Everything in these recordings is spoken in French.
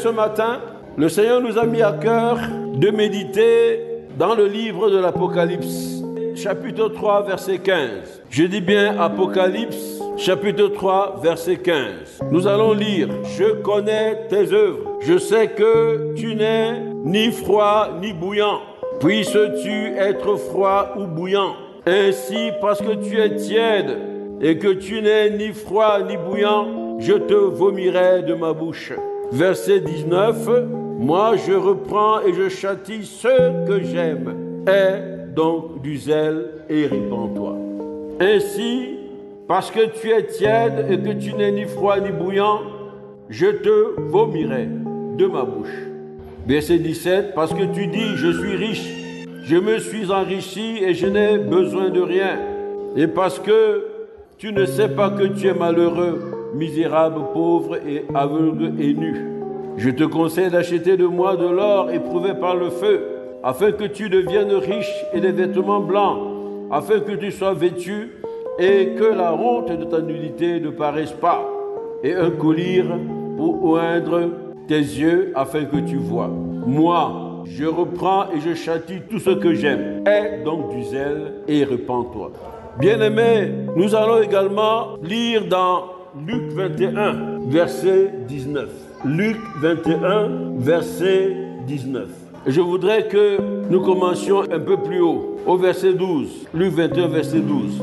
ce matin, le Seigneur nous a mis à cœur de méditer dans le livre de l'Apocalypse, chapitre 3, verset 15. Je dis bien Apocalypse, chapitre 3, verset 15. Nous allons lire. Je connais tes œuvres. Je sais que tu n'es ni froid ni bouillant. Puisses-tu être froid ou bouillant? Ainsi, parce que tu es tiède et que tu n'es ni froid ni bouillant, je te vomirai de ma bouche. Verset 19. Moi, je reprends et je châtie ceux que j'aime. Aie donc du zèle et répands-toi. Ainsi, parce que tu es tiède et que tu n'es ni froid ni bouillant, je te vomirai de ma bouche. Verset 17, parce que tu dis, je suis riche, je me suis enrichi et je n'ai besoin de rien. Et parce que tu ne sais pas que tu es malheureux, misérable, pauvre et aveugle et nu. Je te conseille d'acheter de moi de l'or éprouvé par le feu, afin que tu deviennes riche et des vêtements blancs, afin que tu sois vêtu et que la honte de ta nudité ne paraisse pas, et un collier pour oindre tes yeux afin que tu vois. Moi, je reprends et je châtie tout ce que j'aime. Aie donc du zèle et répands-toi. Bien-aimés, nous allons également lire dans Luc 21, verset 19. Luc 21, verset 19. Je voudrais que nous commencions un peu plus haut, au verset 12. Luc 21, verset 12.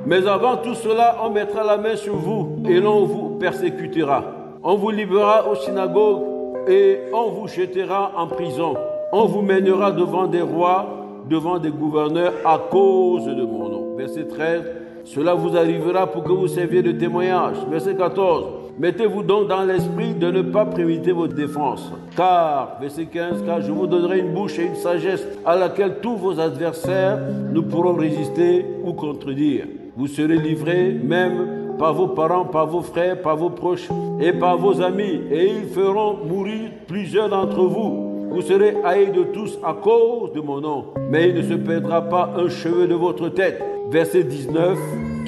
Mais avant tout cela, on mettra la main sur vous et l'on vous persécutera. On vous livrera aux synagogues et on vous jettera en prison. On vous mènera devant des rois, devant des gouverneurs à cause de mon nom. Verset 13. Cela vous arrivera pour que vous serviez de témoignage. Verset 14. Mettez-vous donc dans l'esprit de ne pas préméditer votre défense. Car, verset 15, car je vous donnerai une bouche et une sagesse à laquelle tous vos adversaires ne pourront résister ou contredire. Vous serez livrés même par vos parents, par vos frères, par vos proches et par vos amis. Et ils feront mourir plusieurs d'entre vous. Vous serez haïs de tous à cause de mon nom. Mais il ne se perdra pas un cheveu de votre tête. Verset 19,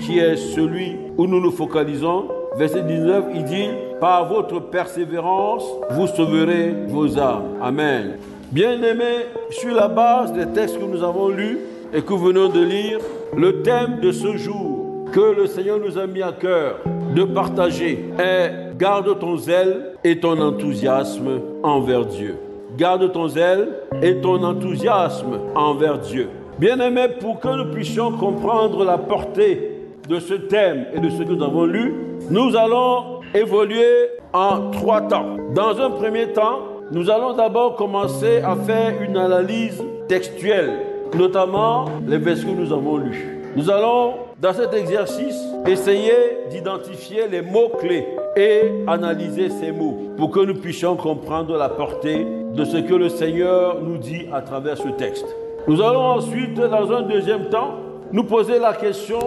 qui est celui où nous nous focalisons. Verset 19, il dit, par votre persévérance, vous sauverez vos âmes. Amen. Bien-aimés, sur la base des textes que nous avons lus et que nous venons de lire, le thème de ce jour que le Seigneur nous a mis à cœur de partager est « Garde ton zèle et ton enthousiasme envers Dieu ». Garde ton zèle et ton enthousiasme envers Dieu. Bien-aimés, pour que nous puissions comprendre la portée de ce thème et de ce que nous avons lu, nous allons évoluer en 3 temps. Dans un premier temps, nous allons d'abord commencer à faire une analyse textuelle, notamment les versets que nous avons lus. Nous allons, dans cet exercice, essayer d'identifier les mots-clés et analyser ces mots pour que nous puissions comprendre la portée de ce que le Seigneur nous dit à travers ce texte. Nous allons ensuite, dans un deuxième temps, nous poser la question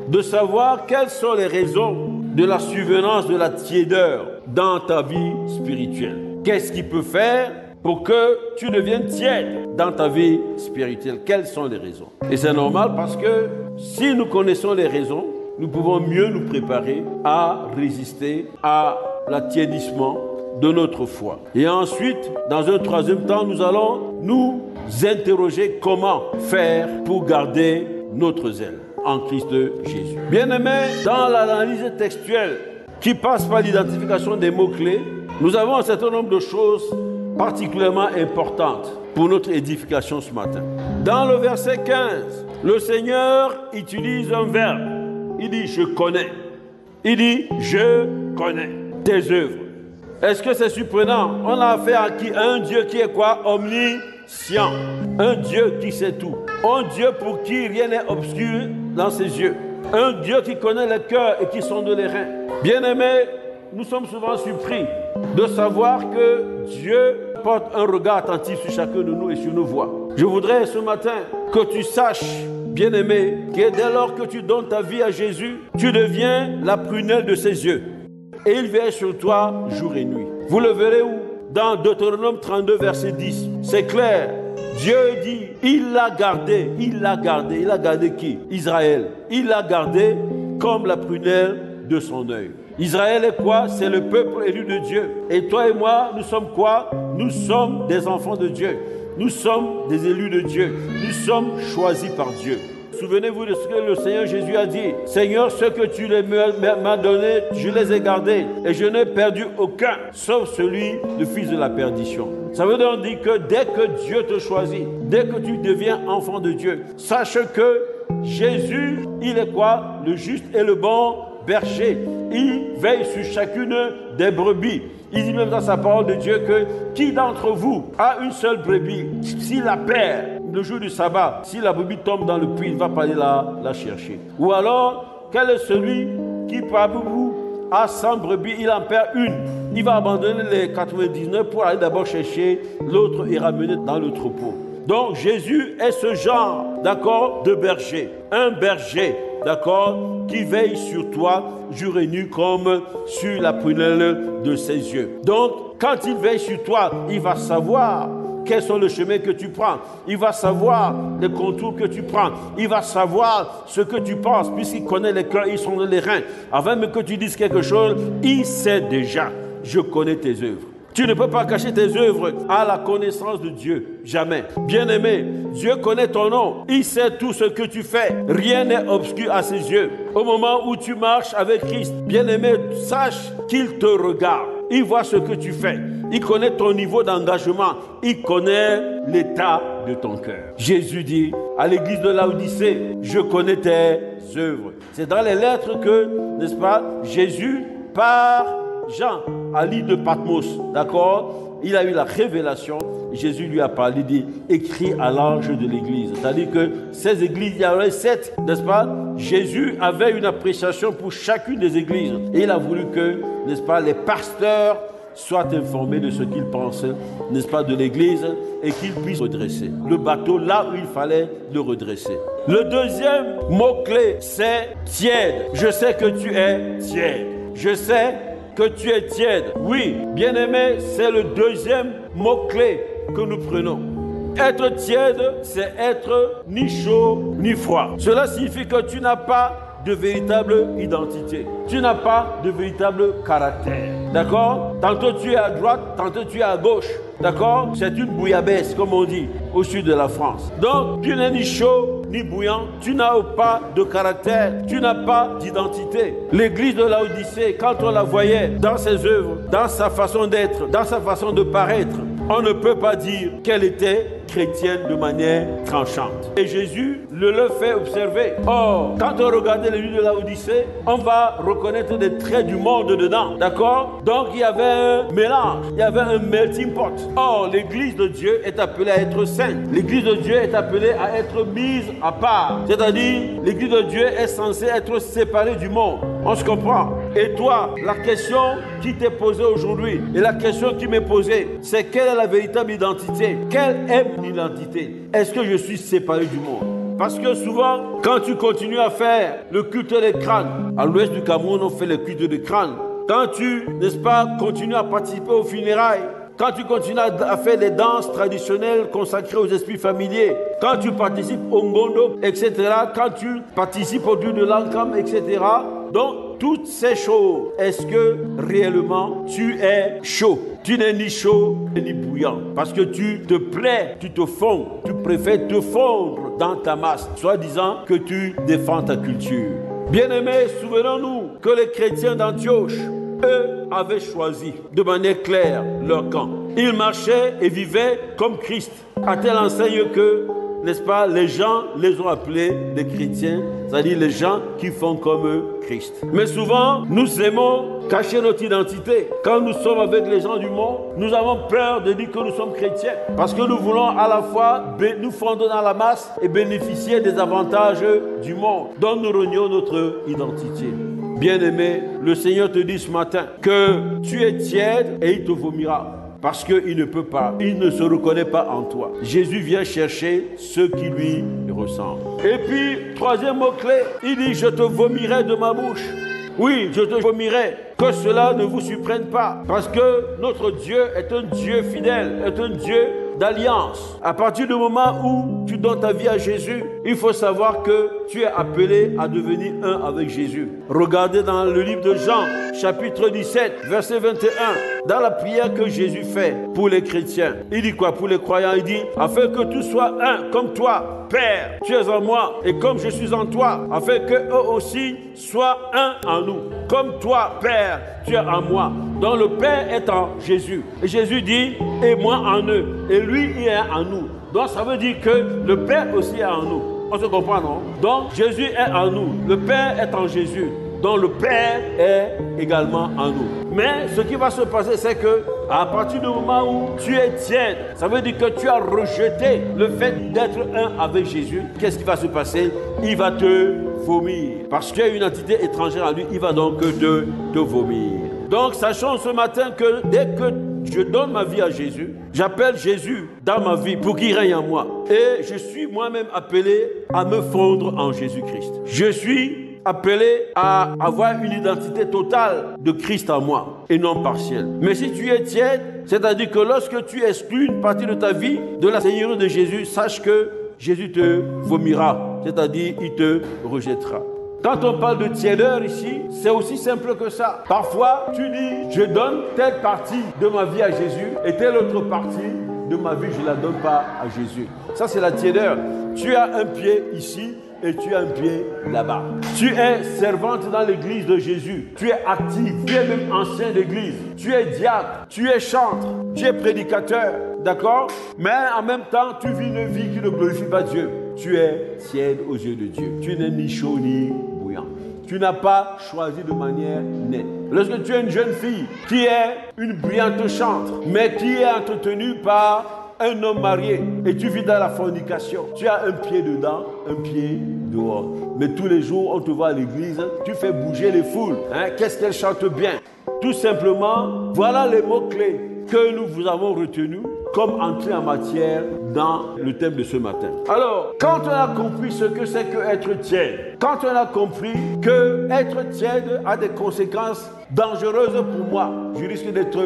de savoir quelles sont les raisons de la survenance de la tiédeur dans ta vie spirituelle. Qu'est-ce qui peut faire pour que tu deviennes tiède dans ta vie spirituelle? Quelles sont les raisons? Et c'est normal parce que si nous connaissons les raisons, nous pouvons mieux nous préparer à résister à l'attiédissement de notre foi. Et ensuite, dans un troisième temps, nous allons nous interroger comment faire pour garder notre zèle en Christ Jésus. Bien-aimés, dans l'analyse textuelle qui passe par l'identification des mots-clés, nous avons un certain nombre de choses particulièrement importantes pour notre édification ce matin. Dans le verset 15, le Seigneur utilise un verbe. Il dit « je connais ». Il dit « je connais tes œuvres ». Est-ce que c'est surprenant? On a affaire à qui? Un Dieu qui est quoi? Omniscient. Un Dieu qui sait tout. Un Dieu pour qui rien n'est obscur dans ses yeux. Un Dieu qui connaît les cœurs et qui sonde les reins. Bien-aimés, nous sommes souvent surpris de savoir que Dieu porte un regard attentif sur chacun de nous et sur nos voies. Je voudrais ce matin que tu saches, bien-aimé, que dès lors que tu donnes ta vie à Jésus, tu deviens la prunelle de ses yeux. Et il veille sur toi jour et nuit. Vous le verrez où? Dans Deutéronome 32, verset 10. C'est clair. Dieu dit, il l'a gardé. Il l'a gardé. Il a gardé qui? Israël. Il l'a gardé comme la prunelle de son œil. Israël est quoi? C'est le peuple élu de Dieu. Et toi et moi, nous sommes quoi? Nous sommes des enfants de Dieu. Nous sommes des élus de Dieu. Nous sommes choisis par Dieu. Souvenez-vous de ce que le Seigneur Jésus a dit. Seigneur, ce que tu m'as donné, je les ai gardés. Et je n'ai perdu aucun, sauf celui, le fils de la perdition. Ça veut donc dire que dès que Dieu te choisit, dès que tu deviens enfant de Dieu, sache que Jésus, il est quoi? Le juste et le bon berger. Il veille sur chacune des brebis. Il dit même dans sa parole de Dieu que qui d'entre vous a une seule brebis, s'il la perd le jour du sabbat, si la brebis tombe dans le puits, il ne va pas aller la chercher. Ou alors, quel est celui qui parmi vous a 100 brebis, il en perd une. Il va abandonner les 99 pour aller d'abord chercher l'autre et ramener dans le troupeau. Donc Jésus est ce genre, d'accord, de berger. Un berger, d'accord, qui veille sur toi jour et nuit comme sur la prunelle de ses yeux. Donc, quand il veille sur toi, il va savoir quels sont les chemins que tu prends. Il va savoir les contours que tu prends. Il va savoir ce que tu penses, puisqu'il connaît les cœurs, ils sont dans les reins. Avant même que tu dises quelque chose, il sait déjà. Je connais tes œuvres. Tu ne peux pas cacher tes œuvres à la connaissance de Dieu. Jamais. Bien-aimé, Dieu connaît ton nom. Il sait tout ce que tu fais. Rien n'est obscur à ses yeux. Au moment où tu marches avec Christ, bien-aimé, sache qu'il te regarde. Il voit ce que tu fais. Il connaît ton niveau d'engagement. Il connaît l'état de ton cœur. Jésus dit à l'église de Laodicée, je connais tes œuvres. C'est dans les lettres que, n'est-ce pas, Jésus, par Jean, à l'île de Patmos, d'accord, il a eu la révélation. Jésus lui a parlé, dit, écrit à l'ange de l'église. C'est-à-dire que ces églises, il y en avait 7, n'est-ce pas? Jésus avait une appréciation pour chacune des églises. Et il a voulu que, n'est-ce pas, les pasteurs soient informés de ce qu'ils pensent, n'est-ce pas, de l'église, et qu'ils puissent redresser le bateau là où il fallait le redresser. Le deuxième mot-clé, c'est tiède. Je sais que tu es tiède. Je sais que tu es tiède. Oui, bien-aimé, c'est le deuxième mot-clé que nous prenons. Être tiède, c'est être ni chaud ni froid. Cela signifie que tu n'as pas de véritable identité. Tu n'as pas de véritable caractère. D'accord? Tantôt tu es à droite, tantôt tu es à gauche. D'accord? C'est une bouillabaisse, comme on dit, au sud de la France. Donc, tu n'es ni chaud ni bouillant. Tu n'as pas de caractère. Tu n'as pas d'identité. L'église de Laodicée, quand on la voyait dans ses œuvres, dans sa façon d'être, dans sa façon de paraître, on ne peut pas dire qu'elle était chrétienne de manière tranchante. Et Jésus le leur fait observer. Or, quand on regardait l'église de Laodicée, on va reconnaître des traits du monde dedans. D'accord? Donc, il y avait un mélange. Il y avait un melting pot. Or, l'église de Dieu est appelée à être sainte. L'église de Dieu est appelée à être mise à part. C'est-à-dire, l'église de Dieu est censée être séparée du monde. On se comprend? Et toi, la question qui t'est posée aujourd'hui et la question qui m'est posée, c'est quelle est la véritable identité? Quelle est mon identité? Est-ce que je suis séparé du monde? Parce que souvent, quand tu continues à faire le culte des crânes, à l'ouest du Cameroun, on fait le culte des crânes. Quand tu, n'est-ce pas, continues à participer aux funérailles, quand tu continues à faire des danses traditionnelles consacrées aux esprits familiers, quand tu participes au ngondo, etc., quand tu participes au dieu de l'Ankam, etc., donc, toutes ces choses, est-ce que réellement tu es chaud? Tu n'es ni chaud ni bouillant. Parce que tu te plais, tu te fonds, tu préfères te fondre dans ta masse, soi-disant que tu défends ta culture. Bien-aimés, souvenons-nous que les chrétiens d'Antioche, eux, avaient choisi de manière claire leur camp. Ils marchaient et vivaient comme Christ, à telle enseigne que, n'est-ce pas, les gens les ont appelés des chrétiens, c'est-à-dire les gens qui font comme Christ. Mais souvent, nous aimons cacher notre identité. Quand nous sommes avec les gens du monde, nous avons peur de dire que nous sommes chrétiens. Parce que nous voulons à la fois nous fondre dans la masse et bénéficier des avantages du monde. Donc nous renions notre identité. Bien-aimé, le Seigneur te dit ce matin que tu es tiède et il te vomira. Parce qu'il ne peut pas, il ne se reconnaît pas en toi. Jésus vient chercher ceux qui lui ressemblent. Et puis, troisième mot-clé, il dit, je te vomirai de ma bouche. Oui, je te vomirai. Que cela ne vous surprenne pas. Parce que notre Dieu est un Dieu fidèle, est un Dieu d'alliance. À partir du moment où tu donnes ta vie à Jésus, il faut savoir que tu es appelé à devenir un avec Jésus. Regardez dans le livre de Jean, chapitre 17, verset 21, dans la prière que Jésus fait pour les chrétiens. Il dit quoi pour les croyants? Il dit, afin que tout soit un, comme toi, Père, tu es en moi, et comme je suis en toi, afin qu'eux aussi soient un en nous. Comme toi, Père, tu es en moi. Donc le Père est en Jésus. Et Jésus dit, et moi en eux. Et lui, il est en nous. Donc ça veut dire que le Père aussi est en nous. On se comprend, non? Donc Jésus est en nous. Le Père est en Jésus. Donc le Père est également en nous. Mais ce qui va se passer, c'est que à partir du moment où tu es tiède, ça veut dire que tu as rejeté le fait d'être un avec Jésus. Qu'est-ce qui va se passer? Il va te vomir. Parce qu'il y a une entité étrangère à lui, il va donc te vomir. Donc sachons ce matin que dès que je donne ma vie à Jésus, j'appelle Jésus dans ma vie pour qu'il règne en moi. Et je suis moi-même appelé à me fondre en Jésus-Christ. Je suis appelé à avoir une identité totale de Christ en moi et non partielle. Mais si tu es tiède, c'est-à-dire que lorsque tu exclus une partie de ta vie de la Seigneurie de Jésus, sache que Jésus te vomira, c'est-à-dire il te rejettera. Quand on parle de tièdeur ici, c'est aussi simple que ça. Parfois, tu dis, je donne telle partie de ma vie à Jésus et telle autre partie de ma vie, je ne la donne pas à Jésus. Ça, c'est la tièdeur. Tu as un pied ici et tu as un pied là-bas. Tu es servante dans l'église de Jésus. Tu es active, tu es même ancien d'église. Tu es diacre, tu es chantre, tu es prédicateur. D'accord? Mais en même temps, tu vis une vie qui ne glorifie pas Dieu. Tu es tiède aux yeux de Dieu. Tu n'es ni chaud ni bouillant. Tu n'as pas choisi de manière nette. Lorsque tu es une jeune fille qui est une brillante chantre, mais qui est entretenue par un homme marié et tu vis dans la fornication, tu as un pied dedans, un pied dehors. Mais tous les jours, on te voit à l'église, tu fais bouger les foules. Qu'est-ce qu'elle chante bien? Tout simplement, voilà les mots-clés que nous vous avons retenus comme entrée en matière dans le thème de ce matin. Alors, quand on a compris ce que c'est que être tiède, quand on a compris que être tiède a des conséquences dangereuses pour moi, je risque d'être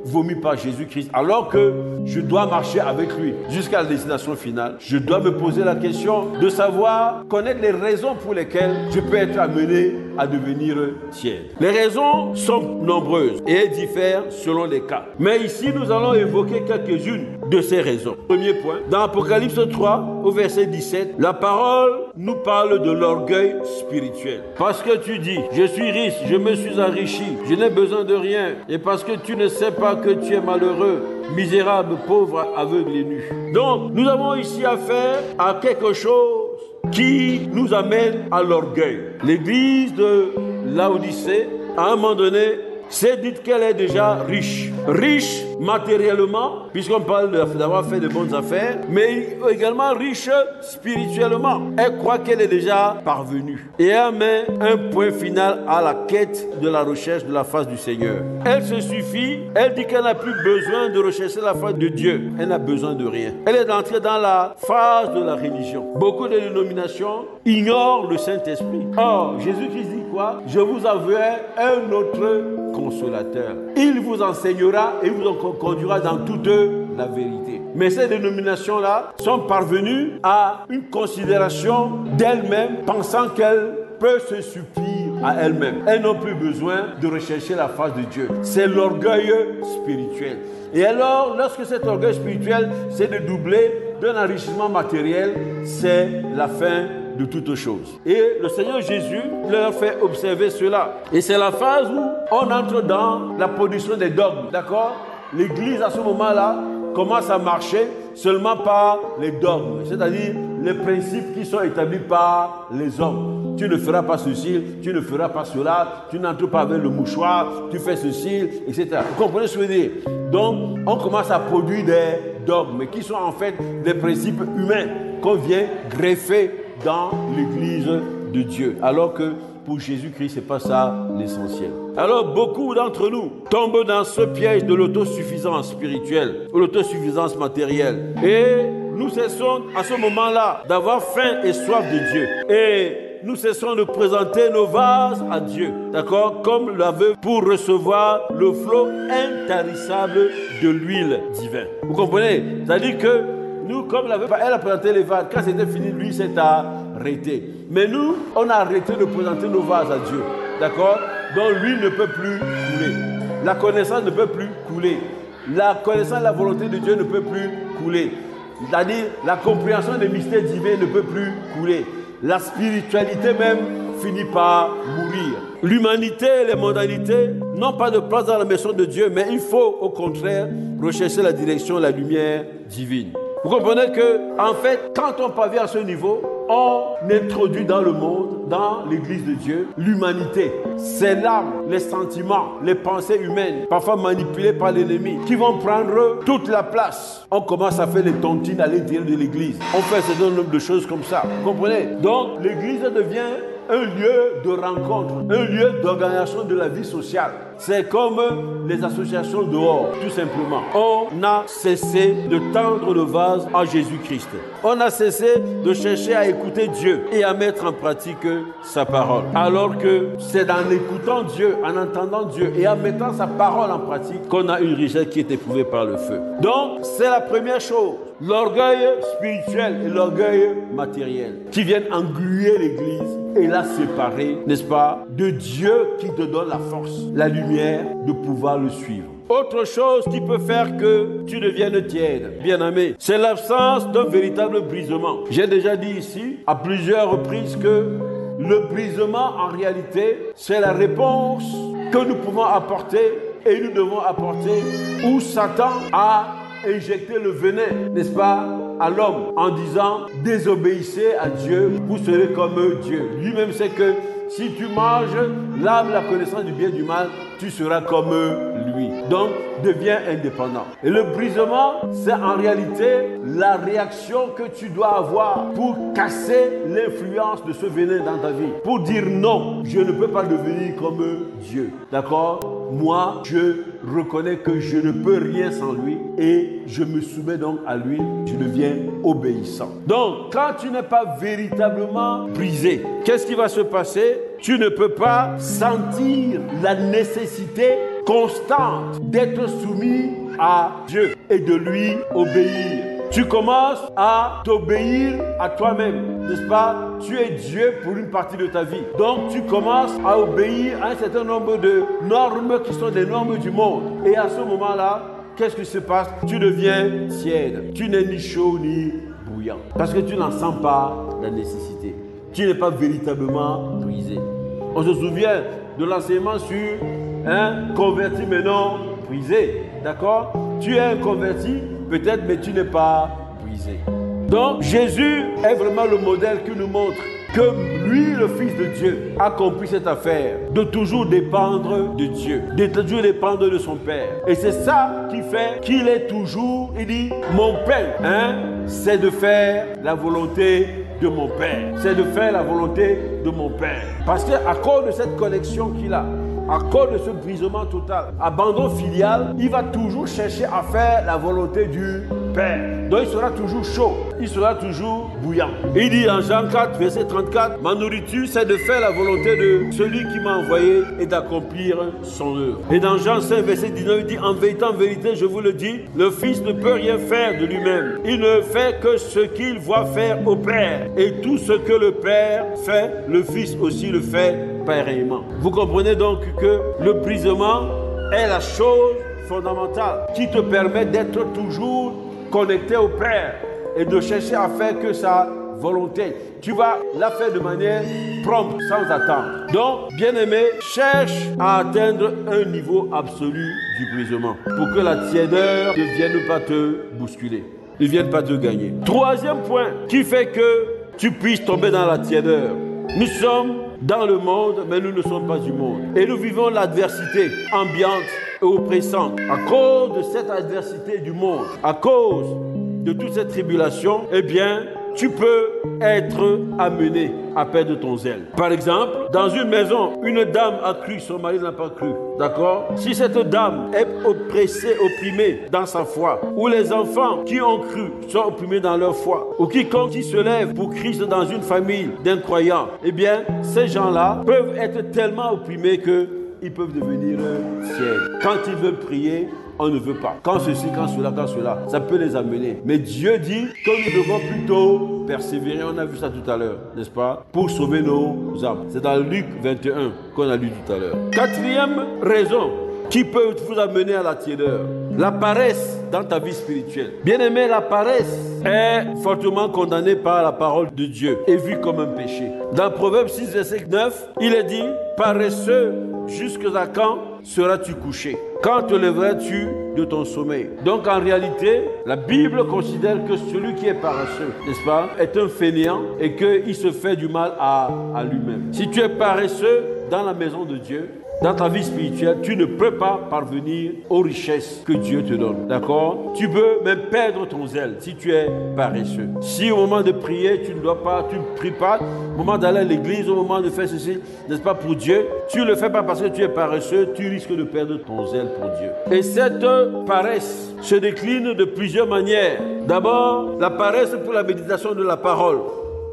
vomi par Jésus-Christ, alors que je dois marcher avec lui jusqu'à la destination finale. Je dois me poser la question de savoir, connaître les raisons pour lesquelles je peux être amené à devenir tiède. Les raisons sont nombreuses et elles diffèrent selon les cas. Mais ici, nous allons évoquer quelques-unes de ces raisons. Premier point, dans Apocalypse 3, au verset 17, la parole nous parle de l'orgueil spirituel. Parce que tu dis, je suis riche, je me suis enrichi, je n'ai besoin de rien, et parce que tu ne sais pas que tu es malheureux, misérable, pauvre, aveugle et nu. Donc, nous avons ici affaire à quelque chose qui nous amène à l'orgueil. L'église de Laodicée, à un moment donné, s'est dite qu'elle est déjà riche. Riche matériellement, puisqu'on parle d'avoir fait de bonnes affaires, mais également riche spirituellement. Elle croit qu'elle est déjà parvenue. Et elle met un point final à la quête de la recherche de la face du Seigneur. Elle se suffit, elle dit qu'elle n'a plus besoin de rechercher la face de Dieu. Elle n'a besoin de rien. Elle est entrée dans la phase de la religion. Beaucoup de dénominations ignorent le Saint-Esprit. Or, Jésus-Christ dit quoi? Je vous enverrai un autre consolateur. Il vous enseignera et vous en conduira dans toute la vérité. Mais ces dénominations-là sont parvenues à une considération d'elles-mêmes, pensant qu'elles peuvent se suffire à elles-mêmes. Elles n'ont plus besoin de rechercher la face de Dieu. C'est l'orgueil spirituel. Et alors, lorsque cet orgueil spirituel s'est dédoublé d'un enrichissement matériel, c'est la fin de toutes choses. Et le Seigneur Jésus leur fait observer cela. Et c'est la phase où on entre dans la production des dogmes. D'accord? L'Église, à ce moment-là, commence à marcher seulement par les dogmes, c'est-à-dire les principes qui sont établis par les hommes. Tu ne feras pas ceci, tu ne feras pas cela, tu n'entres pas avec le mouchoir, tu fais ceci, etc. Vous comprenez ce que je veux dire? Donc, on commence à produire des dogmes qui sont en fait des principes humains qu'on vient greffer dans l'Église de Dieu. Alors que pour Jésus-Christ, ce n'est pas ça l'essentiel. Alors, beaucoup d'entre nous tombent dans ce piège de l'autosuffisance spirituelle ou l'autosuffisance matérielle. Et nous cessons à ce moment-là d'avoir faim et soif de Dieu. Et nous cessons de présenter nos vases à Dieu, d'accord, comme la veuve pour recevoir le flot intarissable de l'huile divine. Vous comprenez? C'est-à-dire que nous, comme la veuve, elle a présenté les vases. Quand c'était fini, lui s'est arrêté. Mais nous, on a arrêté de présenter nos vases à Dieu, d'accord? Donc l'huile ne peut plus couler. La connaissance ne peut plus couler. La connaissance de la volonté de Dieu ne peut plus couler. C'est-à-dire, la compréhension des mystères divins ne peut plus couler. La spiritualité même finit par mourir. L'humanité et les mondanités n'ont pas de place dans la maison de Dieu, mais il faut au contraire rechercher la direction, la lumière divine. Vous comprenez que, en fait, quand on parvient à ce niveau, on introduit dans le monde, dans l'église de Dieu, l'humanité. C'est l'âme, les sentiments, les pensées humaines, parfois manipulées par l'ennemi, qui vont prendre toute la place. On commence à faire les tontines à l'intérieur de l'église. On fait un certain nombre de choses comme ça. Vous comprenez? Donc, l'église devient un lieu de rencontre, un lieu d'organisation de la vie sociale. C'est comme les associations dehors, tout simplement. On a cessé de tendre le vase à Jésus-Christ. On a cessé de chercher à écouter Dieu et à mettre en pratique sa parole. Alors que c'est en écoutant Dieu, en entendant Dieu et en mettant sa parole en pratique qu'on a une richesse qui est éprouvée par le feu. Donc, c'est la première chose. L'orgueil spirituel et l'orgueil matériel qui viennent engluer l'Église et la séparer, n'est-ce pas, de Dieu qui te donne la force, la lumière de pouvoir le suivre. Autre chose qui peut faire que tu deviennes tiède, bien-aimé, c'est l'absence d'un véritable brisement. J'ai déjà dit ici à plusieurs reprises que le brisement, en réalité, c'est la réponse que nous pouvons apporter et nous devons apporter où Satan a injecter le venin, n'est-ce pas, à l'homme en disant désobéissez à Dieu, vous serez comme Dieu. Lui-même sait que si tu manges l'arbre de la connaissance du bien et du mal, tu seras comme lui. Donc, deviens indépendant. Et le brisement, c'est en réalité la réaction que tu dois avoir pour casser l'influence de ce venin dans ta vie. Pour dire non, je ne peux pas devenir comme Dieu. D'accord? Moi, je reconnais que je ne peux rien sans lui et je me soumets donc à lui, je deviens obéissant. Donc, quand tu n'es pas véritablement brisé, qu'est-ce qui va se passer? Tu ne peux pas sentir la nécessité constante d'être soumis à Dieu et de lui obéir. Tu commences à t'obéir à toi-même, n'est-ce pas? Tu es Dieu pour une partie de ta vie. Donc tu commences à obéir à un certain nombre de normes qui sont des normes du monde. Et à ce moment-là, qu'est-ce qui se passe? Tu deviens tiède. Tu n'es ni chaud ni bouillant. Parce que tu n'en sens pas la nécessité. Tu n'es pas véritablement brisé. On se souvient de l'enseignement sur converti mais non brisé. D'accord? Tu es un converti, peut-être, mais tu n'es pas brisé. Donc, Jésus est vraiment le modèle qui nous montre que lui, le Fils de Dieu, a compris cette affaire de toujours dépendre de Dieu, de toujours dépendre de son Père. Et c'est ça qui fait qu'il est toujours, il dit, mon Père, c'est de faire la volonté de mon Père. C'est de faire la volonté de mon Père. Parce qu'à cause de cette connexion qu'il a, à cause de ce brisement total, abandon filial, il va toujours chercher à faire la volonté du Père. Donc il sera toujours chaud, il sera toujours bouillant. Il dit en Jean 4, verset 34, ma nourriture c'est de faire la volonté de celui qui m'a envoyé et d'accomplir son œuvre. Et dans Jean 5, verset 19, il dit en vérité, je vous le dis, le Fils ne peut rien faire de lui-même. Il ne fait que ce qu'il voit faire au Père. Et tout ce que le Père fait, le Fils aussi le fait pareillement. Vous comprenez donc que le brisement est la chose fondamentale qui te permet d'être toujours connecté au Père et de chercher à faire que sa volonté. Tu vas la faire de manière prompte, sans attendre. Donc, bien-aimé, cherche à atteindre un niveau absolu du brisement pour que la tiédeur ne vienne pas te bousculer, ne vienne pas te gagner. Troisième point qui fait que tu puisses tomber dans la tiédeur. Nous sommes dans le monde, mais nous ne sommes pas du monde. Et nous vivons l'adversité ambiante et oppressante. À cause de cette adversité du monde, à cause de toute cette tribulation, eh bien, tu peux être amené à perdre ton zèle. Par exemple, dans une maison, une dame a cru, son mari n'a pas cru. D'accord? Si cette dame est oppressée, opprimée dans sa foi, ou les enfants qui ont cru sont opprimés dans leur foi, ou quiconque qui se lève pour Christ dans une famille d'incroyants, eh bien, ces gens-là peuvent être tellement opprimés qu'ils peuvent devenir tièdes. Quand ils veulent prier, on ne veut pas. Quand ceci, quand cela, ça peut les amener. Mais Dieu dit que nous devons plutôt persévérer. On a vu ça tout à l'heure, n'est-ce pas? Pour sauver nos âmes. C'est dans Luc 21 qu'on a lu tout à l'heure. Quatrième raison qui peut vous amener à la tiédeur, la paresse dans ta vie spirituelle. Bien-aimé, la paresse est fortement condamnée par la parole de Dieu et vue comme un péché. Dans Proverbe 6, verset 9, il est dit, paresseux, jusqu'à quand seras-tu couché? Quand te lèveras-tu de ton sommeil? Donc en réalité, la Bible considère que celui qui est paresseux, n'est-ce pas, est un fainéant et qu'il se fait du mal à lui-même. Si tu es paresseux dans la maison de Dieu, dans ta vie spirituelle, tu ne peux pas parvenir aux richesses que Dieu te donne. D'accord? Tu peux même perdre ton zèle si tu es paresseux. Si au moment de prier, tu ne pries pas, au moment d'aller à l'église, au moment de faire ceci, n'est-ce pas, pour Dieu, tu ne le fais pas parce que tu es paresseux, tu risques de perdre ton zèle pour Dieu. Et cette paresse se décline de plusieurs manières. D'abord, la paresse pour la méditation de la parole.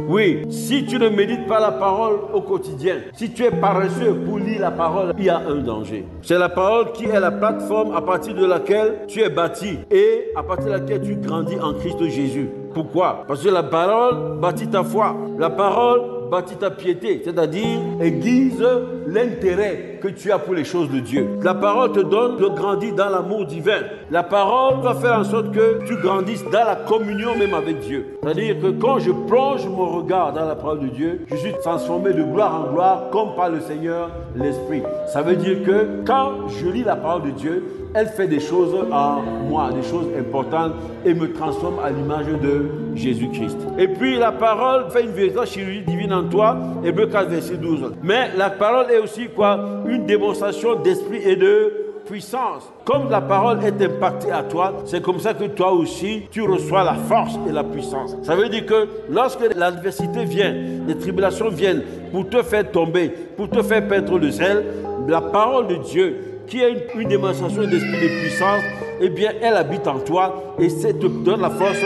Oui, si tu ne médites pas la parole au quotidien, si tu es paresseux pour lire la parole, il y a un danger. C'est la parole qui est la plateforme à partir de laquelle tu es bâti et à partir de laquelle tu grandis en Christ Jésus. Pourquoi? Parce que la parole bâtit ta foi. La parole bâtit ta piété, c'est-à-dire aiguise l'intérêt que tu as pour les choses de Dieu. La parole te donne de grandir dans l'amour divin. La parole va faire en sorte que tu grandisses dans la communion même avec Dieu. C'est-à-dire que quand je plonge mon regard dans la parole de Dieu, je suis transformé de gloire en gloire comme par le Seigneur l'Esprit. Ça veut dire que quand je lis la parole de Dieu, elle fait des choses en moi, des choses importantes et me transforme à l'image de Jésus-Christ. Et puis la parole fait une véritable chirurgie divine en toi, Hébreux 4, verset 12. Mais la parole est aussi quoi? Une démonstration d'esprit et de puissance. Comme la parole est impactée à toi, c'est comme ça que toi aussi, tu reçois la force et la puissance. Ça veut dire que lorsque l'adversité vient, les tribulations viennent pour te faire tomber, pour te faire perdre le zèle, la parole de Dieu, qui est une démonstration d'esprit de puissance, eh bien, elle habite en toi et ça te donne la force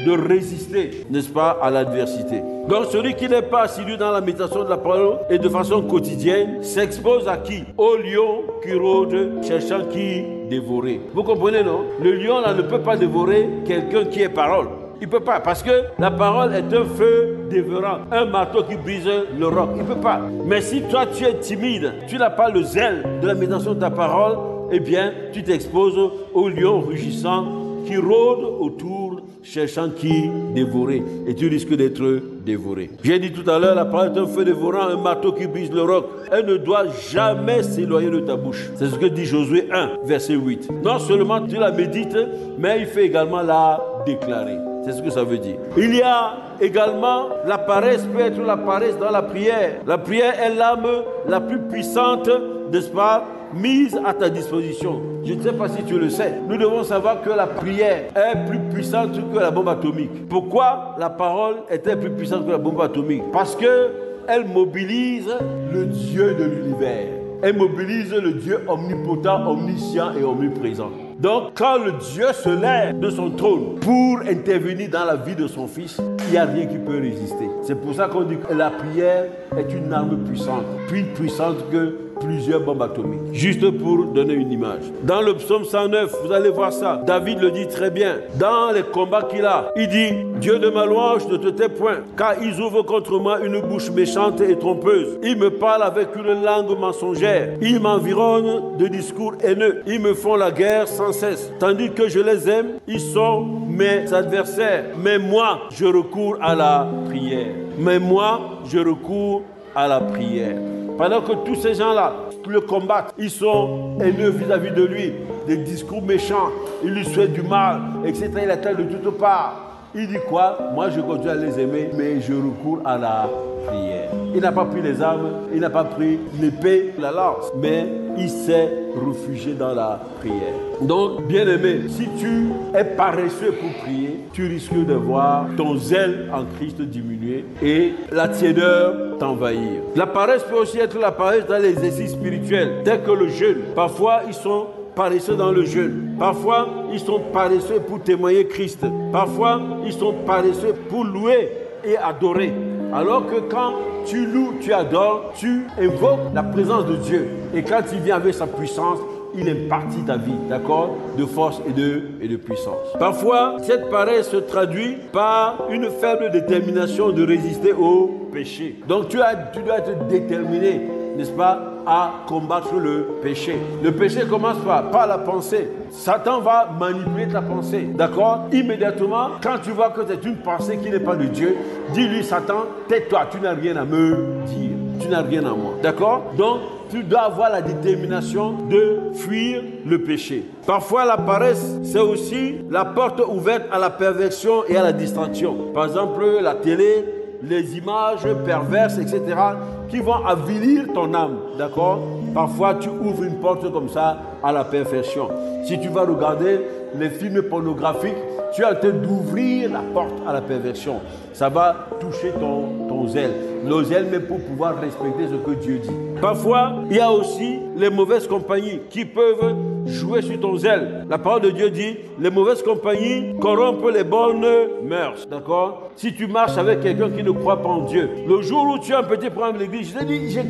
de résister, n'est-ce pas, à l'adversité. Donc, celui qui n'est pas assidu dans la méditation de la parole et de façon quotidienne s'expose à qui? Au lion qui rôde, cherchant qui dévorer. Vous comprenez, non? Le lion, là, ne peut pas dévorer quelqu'un qui est parole. Il ne peut pas, parce que la parole est un feu dévorant, un marteau qui brise le roc. Il ne peut pas. Mais si toi, tu es timide, tu n'as pas le zèle de la méditation de ta parole, eh bien, tu t'exposes au lion rugissant qui rôde autour, cherchant qui dévorer. Et tu risques d'être dévoré. J'ai dit tout à l'heure, la parole est un feu dévorant, un marteau qui brise le roc. Elle ne doit jamais s'éloigner de ta bouche. C'est ce que dit Josué 1, verset 8. Non seulement tu la médites, mais il fait également la déclarer. C'est ce que ça veut dire. Il y a également la paresse, peut être la paresse dans la prière. La prière est l'arme la plus puissante, n'est-ce pas, mise à ta disposition. Je ne sais pas si tu le sais. Nous devons savoir que la prière est plus puissante que la bombe atomique. Pourquoi la parole est-elle plus puissante que la bombe atomique? Parce qu'elle mobilise le Dieu de l'univers. Elle mobilise le Dieu omnipotent, omniscient et omniprésent. Donc, quand le Dieu se lève de son trône pour intervenir dans la vie de son fils, il n'y a rien qui peut résister. C'est pour ça qu'on dit que la prière est une arme puissante, plus puissante que plusieurs bombes atomiques. Juste pour donner une image. Dans le psaume 109, vous allez voir ça. David le dit très bien. Dans les combats qu'il a, il dit « Dieu de ma louange, ne te tais point, car ils ouvrent contre moi une bouche méchante et trompeuse. Ils me parlent avec une langue mensongère. Ils m'environnent de discours haineux. Ils me font la guerre sans cesse. Tandis que je les aime, ils sont mes adversaires. Mais moi, je recours à la prière. Mais moi, je recours à la prière. » Pendant que tous ces gens-là le combattent, ils sont haineux vis-à-vis de lui, des discours méchants, ils lui souhaitent du mal, etc. Il attend de toutes parts. Il dit quoi? Moi, je continue à les aimer, mais je recours à la prière. Il n'a pas pris les armes, il n'a pas pris l'épée, la lance, mais il s'est réfugié dans la prière. Donc, bien-aimé, si tu es paresseux pour prier, tu risques de voir ton zèle en Christ diminuer et la tiédeur t'envahir. La paresse peut aussi être la paresse dans les exercices spirituels, tels que le jeûne. Parfois, ils sont paresseux dans le jeûne. Parfois, ils sont paresseux pour témoigner Christ. Parfois, ils sont paresseux pour louer et adorer. Alors que quand tu loues, tu adores, tu invoques la présence de Dieu. Et quand il vient avec sa puissance, il impartit ta vie, d'accord, de force et de puissance. Parfois, cette paresse se traduit par une faible détermination de résister au péché. Donc, tu dois être déterminé, n'est-ce pas, à combattre le péché. Le péché commence par la pensée. Satan va manipuler ta pensée, d'accord? Immédiatement, quand tu vois que c'est une pensée qui n'est pas de Dieu, dis-lui, Satan, tais-toi, tu n'as rien à me dire, tu n'as rien à moi, d'accord? Donc, tu dois avoir la détermination de fuir le péché. Parfois, la paresse, c'est aussi la porte ouverte à la perversion et à la distraction. Par exemple, la télé, les images perverses, etc., qui vont avilir ton âme, d'accord? Parfois, tu ouvres une porte comme ça à la perversion. Si tu vas regarder les films pornographiques, tu es en train d'ouvrir la porte à la perversion. Ça va toucher ton zèle. Le zèle, mais pour pouvoir respecter ce que Dieu dit. Parfois, il y a aussi les mauvaises compagnies qui peuvent jouer sur ton zèle. La parole de Dieu dit, les mauvaises compagnies corrompent les bonnes mœurs. D'accord? Si tu marches avec quelqu'un qui ne croit pas en Dieu, le jour où tu as un petit problème à l'église, je te dis, je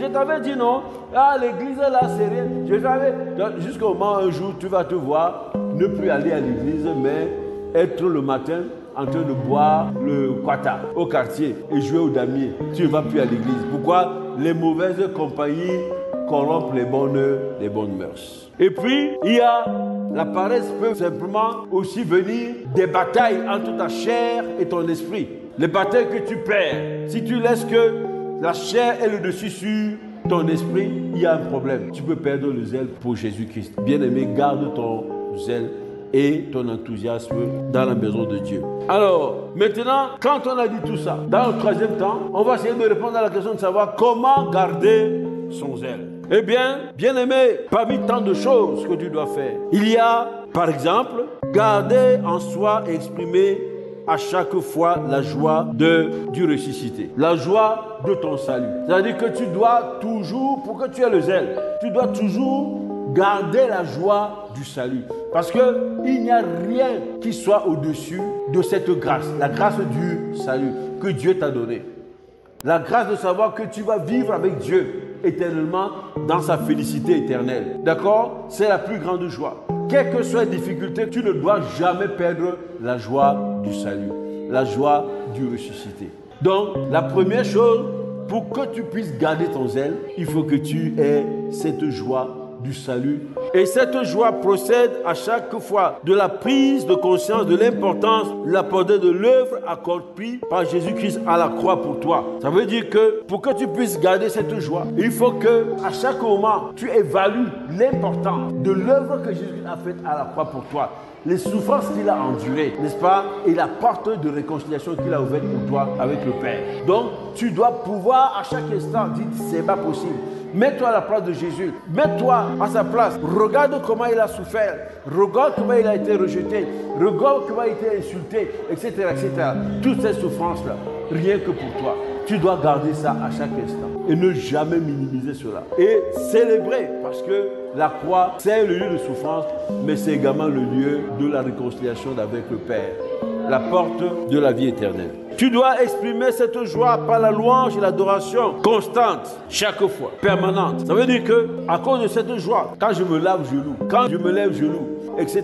t'avais dit non. Ah, l'église là, c'est rien. Jusqu'au moment un jour, tu vas te voir ne plus aller à l'église, mais être le matin en train de boire le kwata au quartier et jouer au damier. Tu ne vas plus à l'église. Pourquoi? Les mauvaises compagnies corrompent les bonnes mœurs. Et puis, il y a la paresse peut simplement aussi venir des batailles entre ta chair et ton esprit. Les batailles que tu perds. Si tu laisses que la chair ait le dessus sur ton esprit, il y a un problème. Tu peux perdre le zèle pour Jésus-Christ. Bien-aimé, garde ton zèle et ton enthousiasme dans la maison de Dieu. Alors, maintenant, quand on a dit tout ça, dans le troisième temps, on va essayer de répondre à la question de savoir comment garder son zèle. Eh bien, bien-aimé, parmi tant de choses que tu dois faire, il y a, par exemple, garder en soi et exprimer à chaque fois la joie du ressuscité, la joie de ton salut. C'est-à-dire que tu dois toujours, pour que tu aies le zèle, tu dois toujours garder la joie du salut. Parce qu'il n'y a rien qui soit au-dessus de cette grâce, la grâce du salut que Dieu t'a donnée. La grâce de savoir que tu vas vivre avec Dieu éternellement dans sa félicité éternelle. D'accord? C'est la plus grande joie. Quelles que soient les difficultés, tu ne dois jamais perdre la joie du salut, la joie du ressuscité. Donc, la première chose, pour que tu puisses garder ton zèle, il faut que tu aies cette joie du salut. Et cette joie procède à chaque fois de la prise de conscience de l'importance, la portée de l'œuvre accomplie par Jésus-Christ à la croix pour toi. Ça veut dire que pour que tu puisses garder cette joie, il faut que à chaque moment, tu évalues l'importance de l'œuvre que Jésus a faite à la croix pour toi. Les souffrances qu'il a endurées, n'est-ce pas? Et la porte de réconciliation qu'il a ouverte pour toi avec le Père. Donc, tu dois pouvoir à chaque instant dire, c'est pas possible. Mets-toi à la place de Jésus. Mets-toi à sa place. Regarde comment il a souffert. Regarde comment il a été rejeté. Regarde comment il a été insulté, etc., etc. Toutes ces souffrances-là, rien que pour toi. Tu dois garder ça à chaque instant et ne jamais minimiser cela. Et célébrer, parce que la croix, c'est le lieu de souffrance, mais c'est également le lieu de la réconciliation avec le Père. La porte de la vie éternelle. Tu dois exprimer cette joie par la louange et l'adoration constante, chaque fois, permanente. Ça veut dire que, à cause de cette joie, quand je me lave, je loue. Quand je me lève, je loue, etc.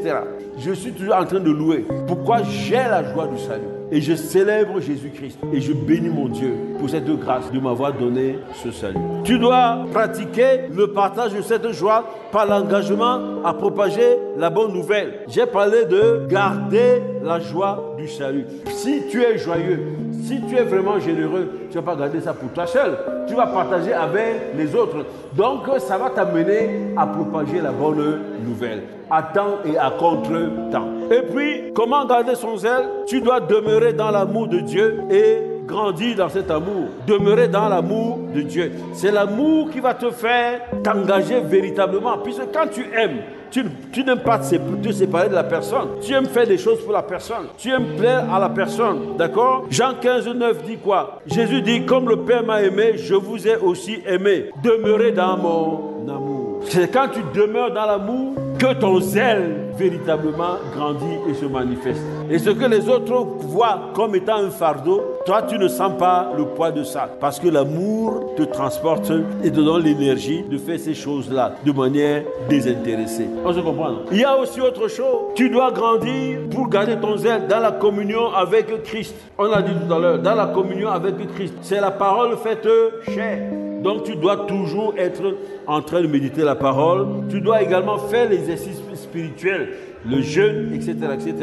Je suis toujours en train de louer. Pourquoi? J'ai la joie du salut. Et je célèbre Jésus-Christ. Et je bénis mon Dieu pour cette grâce de m'avoir donné ce salut. Tu dois pratiquer le partage de cette joie par l'engagement à propager la bonne nouvelle. J'ai parlé de garder la joie du salut. Si tu es joyeux, si tu es vraiment généreux, tu ne vas pas garder ça pour toi seul. Tu vas partager avec les autres. Donc, ça va t'amener à propager la bonne nouvelle. À temps et à contre-temps. Et puis, comment garder son zèle? Tu dois demeurer dans l'amour de Dieu et grandir dans cet amour, demeurer dans l'amour de Dieu. C'est l'amour qui va te faire t'engager véritablement. Puisque quand tu aimes, tu n'aimes pas te séparer de la personne. Tu aimes faire des choses pour la personne. Tu aimes plaire à la personne. D'accord? Jean 15, 9 dit quoi? Jésus dit, comme le Père m'a aimé, je vous ai aussi aimé. Demeurez dans mon amour. C'est quand tu demeures dans l'amour que ton zèle véritablement grandit et se manifeste. Et ce que les autres voient comme étant un fardeau, toi tu ne sens pas le poids de ça. Parce que l'amour te transporte et te donne l'énergie de faire ces choses-là de manière désintéressée. On se comprend? Il y a aussi autre chose. Tu dois grandir pour garder ton zèle dans la communion avec Christ. On l'a dit tout à l'heure, dans la communion avec Christ. C'est la parole faite chair. Donc tu dois toujours être en train de méditer la parole. Tu dois également faire l'exercice spirituel, le jeûne, etc.,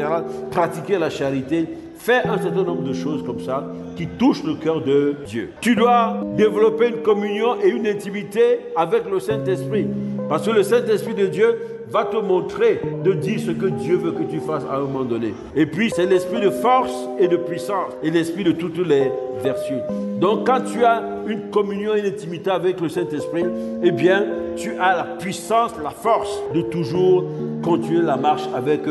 pratiquer la charité, faire un certain nombre de choses comme ça qui touchent le cœur de Dieu. Tu dois développer une communion et une intimité avec le Saint-Esprit. Parce que le Saint-Esprit de Dieu va te montrer de dire ce que Dieu veut que tu fasses à un moment donné. Et puis, c'est l'esprit de force et de puissance et l'esprit de toutes les vertus. Donc, quand tu as une communion et une intimité avec le Saint-Esprit, eh bien, tu as la puissance, la force de toujours continuer la marche avec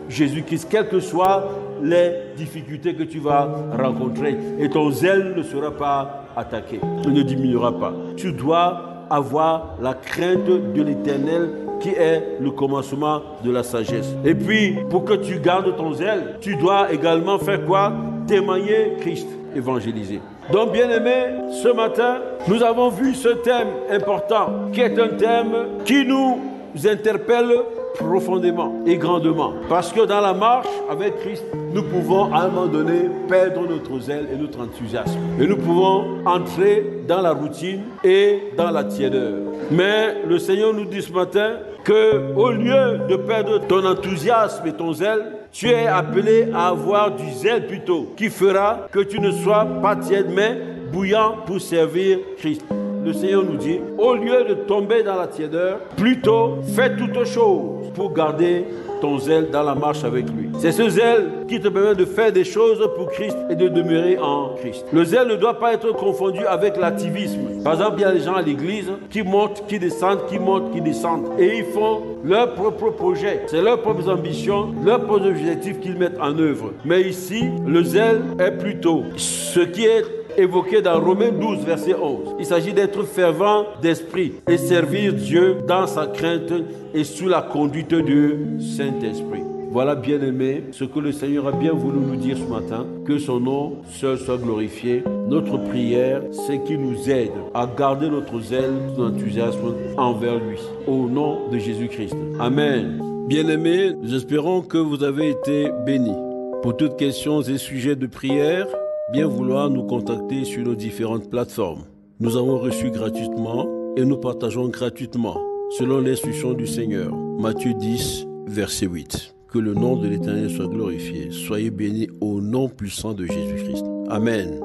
Jésus-Christ, quelles que soient les difficultés que tu vas rencontrer. Et ton zèle ne sera pas attaqué, ne diminuera pas. Tu dois avoir la crainte de l'Éternel qui est le commencement de la sagesse. Et puis, pour que tu gardes ton zèle, tu dois également faire quoi? Témoigner Christ, évangéliser. Donc, bien-aimés, ce matin, nous avons vu ce thème important, qui est un thème qui nous interpelle profondément et grandement. Parce que dans la marche avec Christ, nous pouvons à un moment donné perdre notre zèle et notre enthousiasme. Et nous pouvons entrer dans la routine et dans la tiédeur. Mais le Seigneur nous dit ce matin qu'au lieu de perdre ton enthousiasme et ton zèle, tu es appelé à avoir du zèle plutôt, qui fera que tu ne sois pas tiède, mais bouillant pour servir Christ. Le Seigneur nous dit, au lieu de tomber dans la tiédeur, plutôt fais toutes choses pour garder ton zèle dans la marche avec lui. C'est ce zèle qui te permet de faire des choses pour Christ et de demeurer en Christ. Le zèle ne doit pas être confondu avec l'activisme. Par exemple, il y a des gens à l'église qui montent, qui descendent, qui montent, qui descendent. Et ils font leurs propres projets. C'est leurs propres ambitions, leurs propres objectifs qu'ils mettent en œuvre. Mais ici, le zèle est plutôt ce qui est évoqué dans Romains 12, verset 11. Il s'agit d'être fervent d'esprit et servir Dieu dans sa crainte et sous la conduite du Saint-Esprit. Voilà, bien-aimés, ce que le Seigneur a bien voulu nous dire ce matin. Que son nom seul soit glorifié. Notre prière, c'est qu'il nous aide à garder notre zèle, notre enthousiasme envers lui. Au nom de Jésus-Christ. Amen. Bien-aimés, nous espérons que vous avez été bénis. Pour toutes questions et sujets de prière, bien vouloir nous contacter sur nos différentes plateformes. Nous avons reçu gratuitement et nous partageons gratuitement selon l'instruction du Seigneur. Matthieu 10, verset 8. Que le nom de l'Éternel soit glorifié. Soyez bénis au nom puissant de Jésus-Christ. Amen.